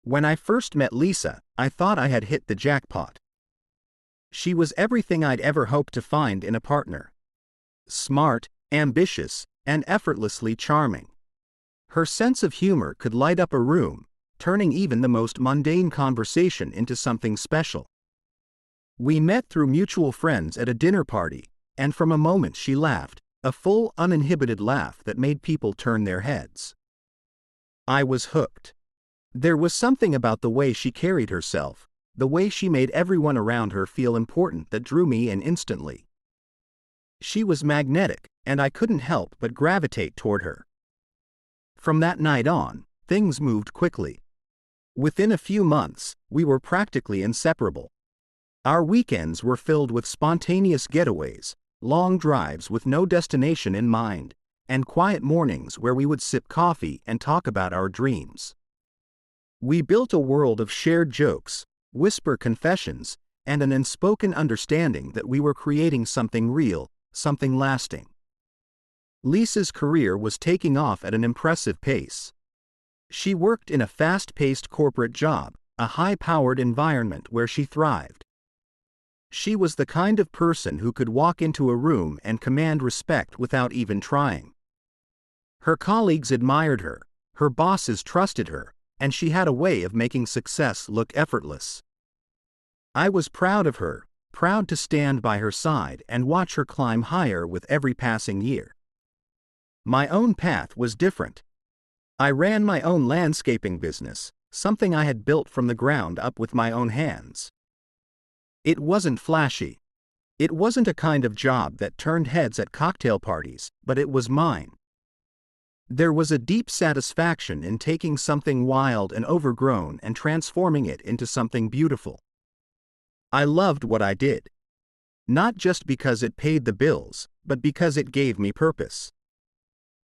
When I first met Lisa, I thought I had hit the jackpot. She was everything I'd ever hoped to find in a partner. Smart, ambitious, and effortlessly charming. Her sense of humor could light up a room, turning even the most mundane conversation into something special. We met through mutual friends at a dinner party, and from a moment she laughed, a full, uninhibited laugh that made people turn their heads. I was hooked. There was something about the way she carried herself, the way she made everyone around her feel important that drew me in instantly. She was magnetic, and I couldn't help but gravitate toward her. From that night on, things moved quickly. Within a few months, we were practically inseparable. Our weekends were filled with spontaneous getaways, long drives with no destination in mind, and quiet mornings where we would sip coffee and talk about our dreams. We built a world of shared jokes, whisper confessions, and an unspoken understanding that we were creating something real, something lasting. Lisa's career was taking off at an impressive pace. She worked in a fast-paced corporate job, a high-powered environment where she thrived. She was the kind of person who could walk into a room and command respect without even trying. Her colleagues admired her, her bosses trusted her, and she had a way of making success look effortless. I was proud of her, proud to stand by her side and watch her climb higher with every passing year. My own path was different. I ran my own landscaping business, something I had built from the ground up with my own hands. It wasn't flashy. It wasn't a kind of job that turned heads at cocktail parties, but it was mine. There was a deep satisfaction in taking something wild and overgrown and transforming it into something beautiful. I loved what I did. Not just because it paid the bills, but because it gave me purpose.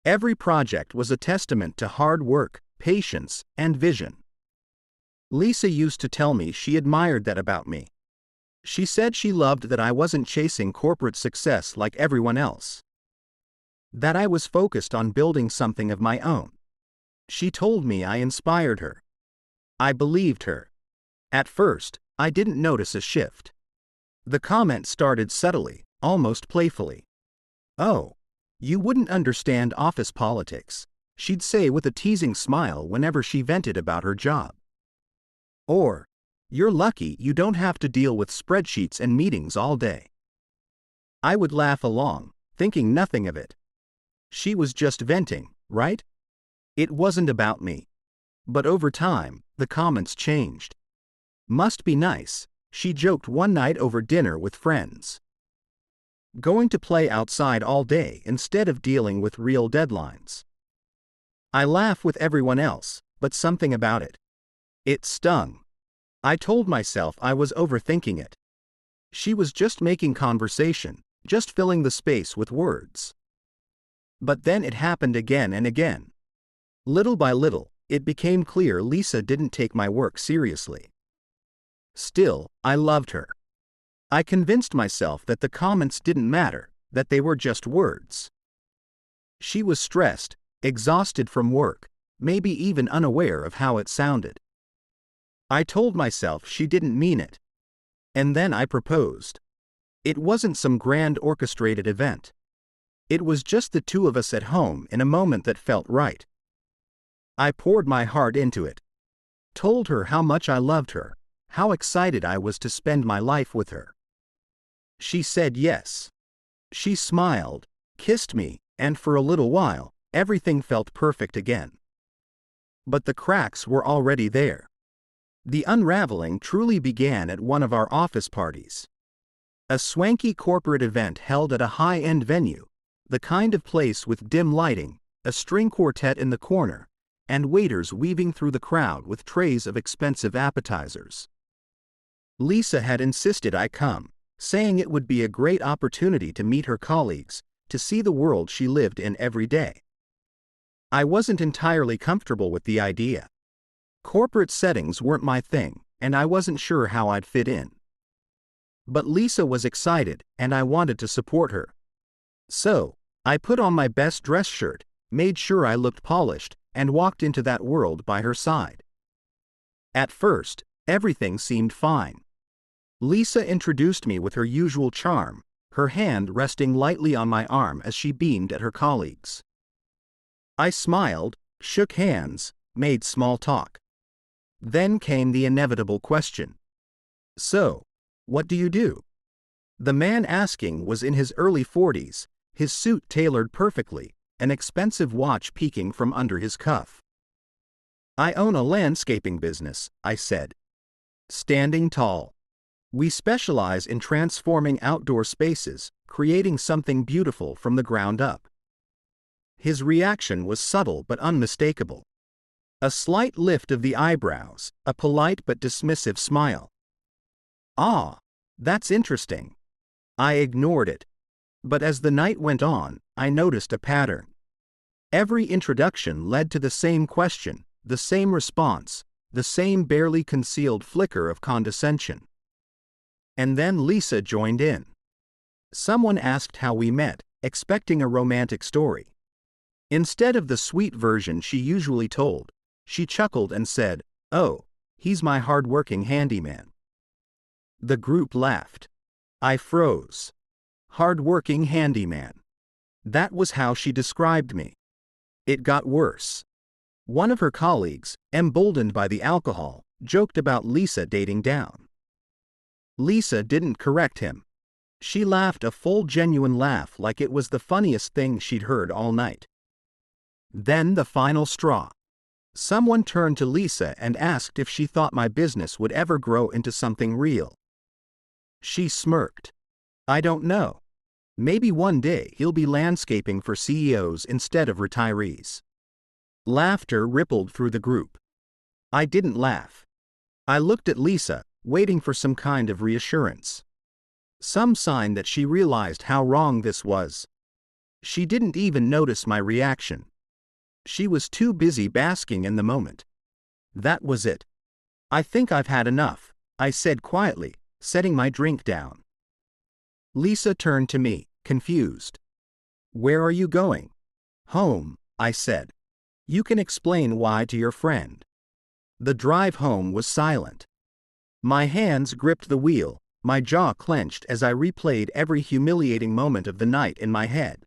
Every project was a testament to hard work, patience, and vision. Lisa used to tell me she admired that about me. She said she loved that I wasn't chasing corporate success like everyone else. That I was focused on building something of my own. She told me I inspired her. I believed her. At first, I didn't notice a shift. The comment started subtly, almost playfully. "Oh, you wouldn't understand office politics," she'd say with a teasing smile whenever she vented about her job. Or, "You're lucky you don't have to deal with spreadsheets and meetings all day." I would laugh along, thinking nothing of it. She was just venting, right? It wasn't about me. But over time, the comments changed. "Must be nice," she joked one night over dinner with friends. "Going to play outside all day instead of dealing with real deadlines." I laugh with everyone else, but something about it. It stung. I told myself I was overthinking it. She was just making conversation, just filling the space with words. But then it happened again and again. Little by little, it became clear Lisa didn't take my work seriously. Still, I loved her. I convinced myself that the comments didn't matter, that they were just words. She was stressed, exhausted from work, maybe even unaware of how it sounded. I told myself she didn't mean it. And then I proposed. It wasn't some grand orchestrated event. It was just the two of us at home in a moment that felt right. I poured my heart into it. Told her how much I loved her, how excited I was to spend my life with her. She said yes. She smiled, kissed me, and for a little while, everything felt perfect again. But the cracks were already there. The unraveling truly began at one of our office parties. A swanky corporate event held at a high-end venue, the kind of place with dim lighting, a string quartet in the corner, and waiters weaving through the crowd with trays of expensive appetizers. Lisa had insisted I come, saying it would be a great opportunity to meet her colleagues, to see the world she lived in every day. I wasn't entirely comfortable with the idea. Corporate settings weren't my thing, and I wasn't sure how I'd fit in. But Lisa was excited, and I wanted to support her. So, I put on my best dress shirt, made sure I looked polished, and walked into that world by her side. At first, everything seemed fine. Lisa introduced me with her usual charm, her hand resting lightly on my arm as she beamed at her colleagues. I smiled, shook hands, made small talk. Then came the inevitable question. So, what do you do? The man asking was in his early 40s, his suit tailored perfectly, an expensive watch peeking from under his cuff. I own a landscaping business, I said. Standing tall. We specialize in transforming outdoor spaces, creating something beautiful from the ground up. His reaction was subtle but unmistakable. A slight lift of the eyebrows, a polite but dismissive smile. Ah, that's interesting. I ignored it. But as the night went on, I noticed a pattern. Every introduction led to the same question, the same response, the same barely concealed flicker of condescension. And then Lisa joined in. Someone asked how we met, expecting a romantic story. Instead of the sweet version she usually told, she chuckled and said, "Oh, he's my hard-working handyman." The group laughed. I froze. Hard-working handyman. That was how she described me. It got worse. One of her colleagues, emboldened by the alcohol, joked about Lisa dating down. Lisa didn't correct him. She laughed a full genuine laugh like it was the funniest thing she'd heard all night. Then the final straw. Someone turned to Lisa and asked if she thought my business would ever grow into something real. She smirked. I don't know. Maybe one day he'll be landscaping for CEOs instead of retirees. Laughter rippled through the group. I didn't laugh. I looked at Lisa, waiting for some kind of reassurance. Some sign that she realized how wrong this was. She didn't even notice my reaction. She was too busy basking in the moment. That was it. I think I've had enough, I said quietly, setting my drink down. Lisa turned to me, confused. Where are you going? Home, I said. You can explain why to your friend. The drive home was silent. My hands gripped the wheel, my jaw clenched as I replayed every humiliating moment of the night in my head.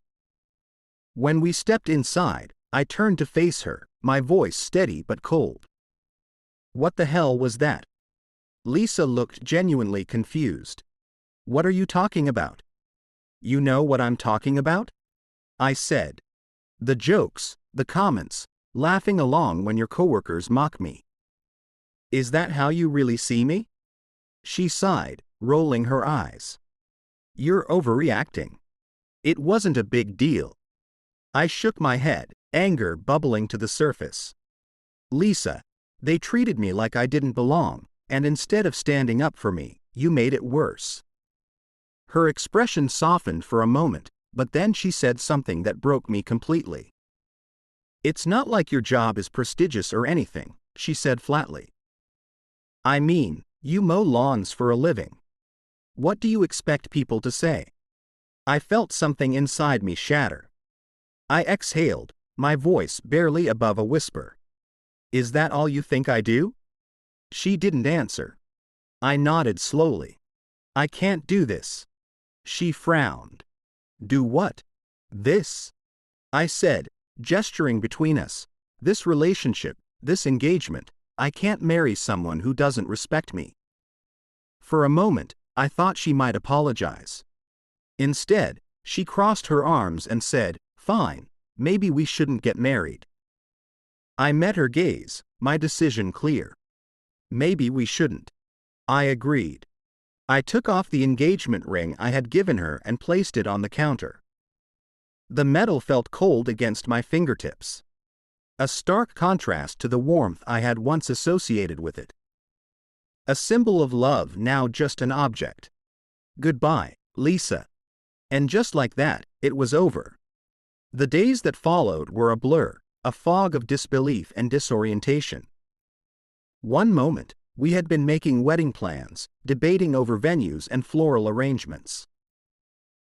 When we stepped inside, I turned to face her, my voice steady but cold. What the hell was that? Lisa looked genuinely confused. What are you talking about? You know what I'm talking about? I said. The jokes, the comments, laughing along when your coworkers mock me. Is that how you really see me? She sighed, rolling her eyes. You're overreacting. It wasn't a big deal. I shook my head, anger bubbling to the surface. Lisa, they treated me like I didn't belong, and instead of standing up for me, you made it worse. Her expression softened for a moment, but then she said something that broke me completely. It's not like your job is prestigious or anything, she said flatly. I mean, you mow lawns for a living. What do you expect people to say? I felt something inside me shatter. I exhaled, my voice barely above a whisper. Is that all you think I do? She didn't answer. I nodded slowly. I can't do this. She frowned. Do what? This? I said, gesturing between us. This relationship, this engagement, I can't marry someone who doesn't respect me. For a moment, I thought she might apologize. Instead, she crossed her arms and said, Fine, maybe we shouldn't get married. I met her gaze, my decision clear. Maybe we shouldn't. I agreed. I took off the engagement ring I had given her and placed it on the counter. The metal felt cold against my fingertips. A stark contrast to the warmth I had once associated with it. A symbol of love, now just an object. Goodbye, Lisa. And just like that, it was over. The days that followed were a blur, a fog of disbelief and disorientation. One moment, we had been making wedding plans, debating over venues and floral arrangements.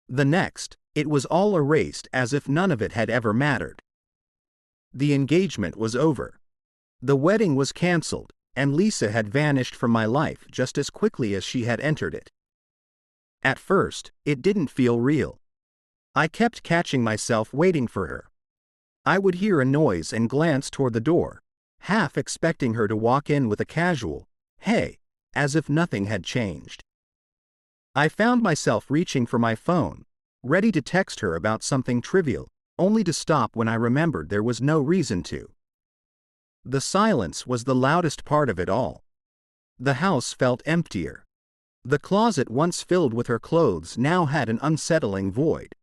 The next, it was all erased as if none of it had ever mattered. The engagement was over. The wedding was canceled, and Lisa had vanished from my life just as quickly as she had entered it. At first, it didn't feel real. I kept catching myself waiting for her. I would hear a noise and glance toward the door, half expecting her to walk in with a casual, "Hey," as if nothing had changed. I found myself reaching for my phone, ready to text her about something trivial, only to stop when I remembered there was no reason to. The silence was the loudest part of it all. The house felt emptier. The closet once filled with her clothes now had an unsettling void.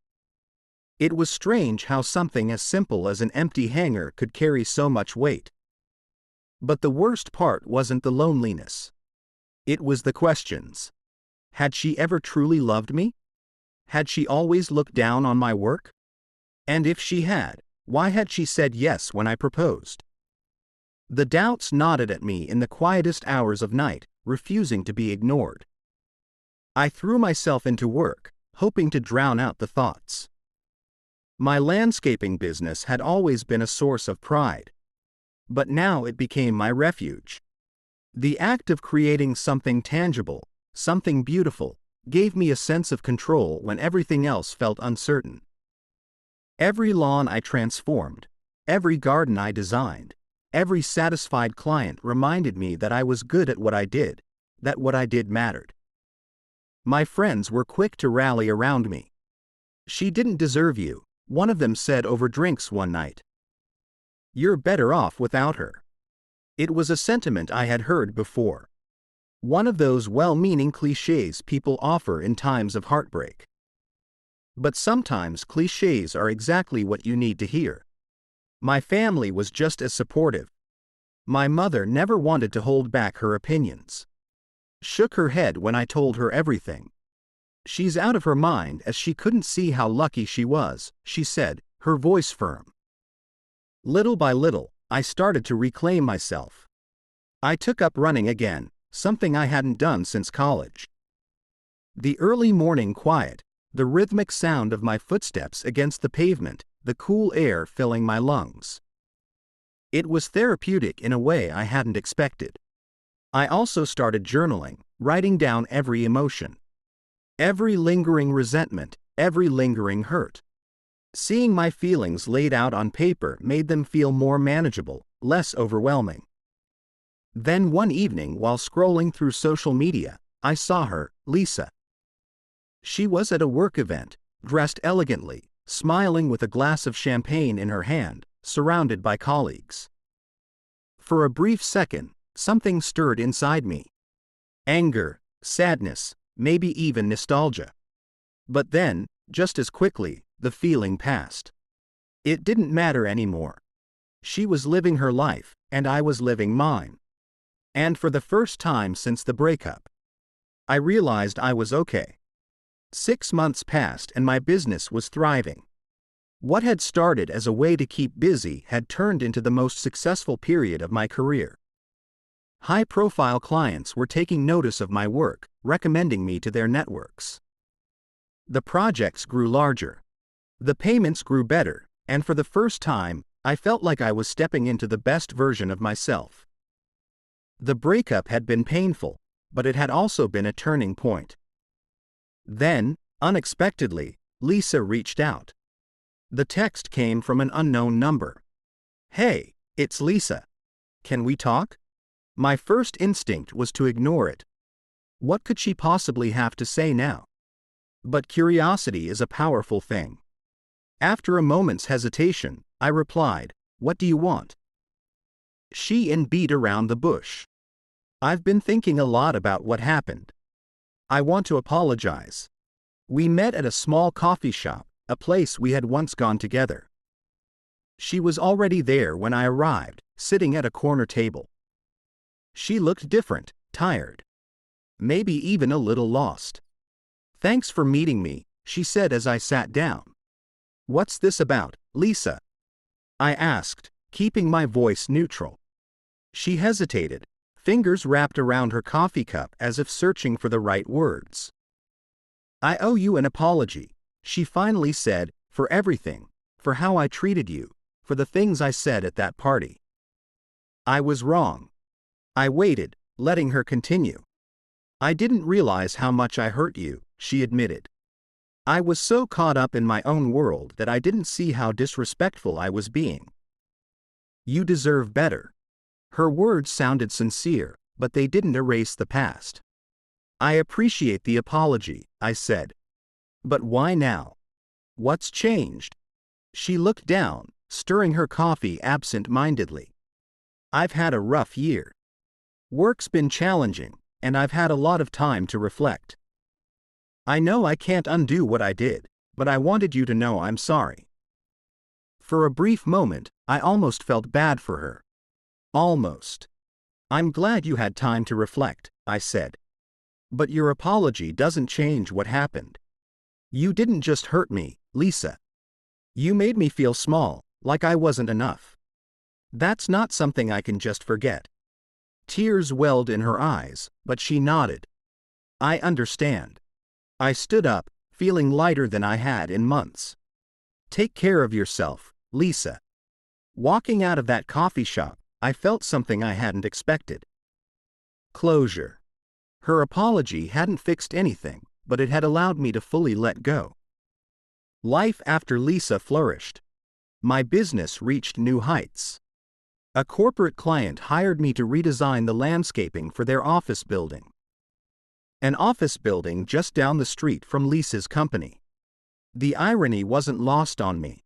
It was strange how something as simple as an empty hanger could carry so much weight. But the worst part wasn't the loneliness. It was the questions. Had she ever truly loved me? Had she always looked down on my work? And if she had, why had she said yes when I proposed? The doubts nodded at me in the quietest hours of night, refusing to be ignored. I threw myself into work, hoping to drown out the thoughts. My landscaping business had always been a source of pride. But now it became my refuge. The act of creating something tangible, something beautiful, gave me a sense of control when everything else felt uncertain. Every lawn I transformed, every garden I designed, every satisfied client reminded me that I was good at what I did, that what I did mattered. My friends were quick to rally around me. "She didn't deserve you," one of them said over drinks one night. "You're better off without her." It was a sentiment I had heard before. One of those well-meaning clichés people offer in times of heartbreak. But sometimes clichés are exactly what you need to hear. My family was just as supportive. My mother never wanted to hold back her opinions. Shook her head when I told her everything. "She's out of her mind," as she couldn't see how lucky she was, she said, her voice firm. Little by little, I started to reclaim myself. I took up running again, something I hadn't done since college. The early morning quiet, the rhythmic sound of my footsteps against the pavement, the cool air filling my lungs. It was therapeutic in a way I hadn't expected. I also started journaling, writing down every emotion. Every lingering resentment, every lingering hurt. Seeing my feelings laid out on paper made them feel more manageable, less overwhelming. Then one evening while scrolling through social media, I saw her, Lisa. She was at a work event, dressed elegantly, smiling with a glass of champagne in her hand, surrounded by colleagues. For a brief second, something stirred inside me. Anger, sadness, maybe even nostalgia. But then, just as quickly, the feeling passed. It didn't matter anymore. She was living her life, and I was living mine. And for the first time since the breakup, I realized I was okay. 6 months passed and my business was thriving. What had started as a way to keep busy had turned into the most successful period of my career. High-profile clients were taking notice of my work, recommending me to their networks. The projects grew larger. The payments grew better, and for the first time, I felt like I was stepping into the best version of myself. The breakup had been painful, but it had also been a turning point. Then, unexpectedly, Lisa reached out. The text came from an unknown number. "Hey, it's Lisa. Can we talk?" My first instinct was to ignore it. What could she possibly have to say now? But curiosity is a powerful thing. After a moment's hesitation, I replied, "What do you want?" She beat around the bush. "I've been thinking a lot about what happened. I want to apologize. We met at a small coffee shop, a place we had once gone together." She was already there when I arrived, sitting at a corner table. She looked different, tired. Maybe even a little lost. "Thanks for meeting me," she said as I sat down. "What's this about, Lisa?" I asked, keeping my voice neutral. She hesitated, fingers wrapped around her coffee cup as if searching for the right words. "I owe you an apology," she finally said, "for everything, for how I treated you, for the things I said at that party. I was wrong. I waited, letting her continue. I didn't realize how much I hurt you, she admitted. I was so caught up in my own world that I didn't see how disrespectful I was being. You deserve better. Her words sounded sincere, but they didn't erase the past. I appreciate the apology, I said. But why now? What's changed? She looked down, stirring her coffee absent-mindedly. I've had a rough year. Work's been challenging, and I've had a lot of time to reflect. I know I can't undo what I did, but I wanted you to know I'm sorry. For a brief moment, I almost felt bad for her. Almost. I'm glad you had time to reflect, I said. But your apology doesn't change what happened. You didn't just hurt me, Lisa. You made me feel small, like I wasn't enough. That's not something I can just forget. Tears welled in her eyes, but she nodded. I understand. I stood up, feeling lighter than I had in months. Take care of yourself, Lisa. Walking out of that coffee shop, I felt something I hadn't expected. Closure. Her apology hadn't fixed anything, but it had allowed me to fully let go. Life after Lisa flourished. My business reached new heights. A corporate client hired me to redesign the landscaping for their office building. An office building just down the street from Lisa's company. The irony wasn't lost on me.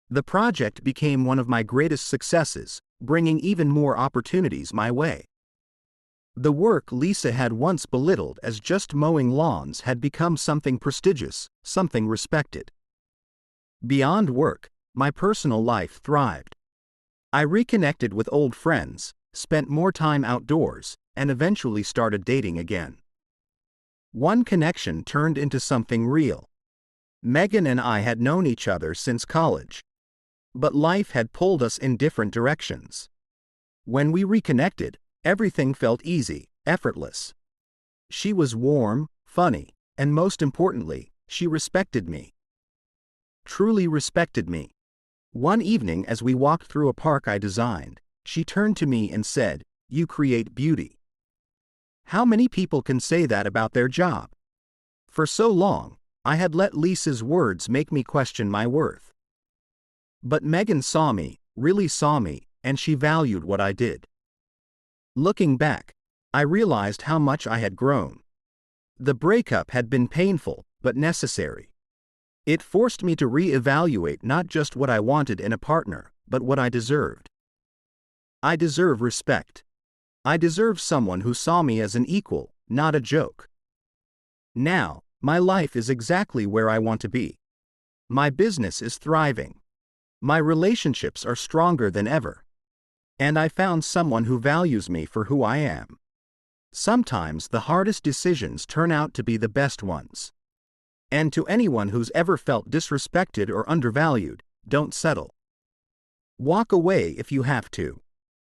The project became one of my greatest successes, bringing even more opportunities my way. The work Lisa had once belittled as just mowing lawns had become something prestigious, something respected. Beyond work, my personal life thrived. I reconnected with old friends, spent more time outdoors, and eventually started dating again. One connection turned into something real. Megan and I had known each other since college. But life had pulled us in different directions. When we reconnected, everything felt easy, effortless. She was warm, funny, and most importantly, she respected me. Truly respected me. One evening as we walked through a park I designed, she turned to me and said, "You create beauty." How many people can say that about their job? For so long, I had let Lisa's words make me question my worth. But Megan saw me, really saw me, and she valued what I did. Looking back, I realized how much I had grown. The breakup had been painful, but necessary. It forced me to re-evaluate not just what I wanted in a partner, but what I deserved. I deserve respect. I deserve someone who saw me as an equal, not a joke. Now, my life is exactly where I want to be. My business is thriving. My relationships are stronger than ever. And I found someone who values me for who I am. Sometimes the hardest decisions turn out to be the best ones. And to anyone who's ever felt disrespected or undervalued, don't settle. Walk away if you have to.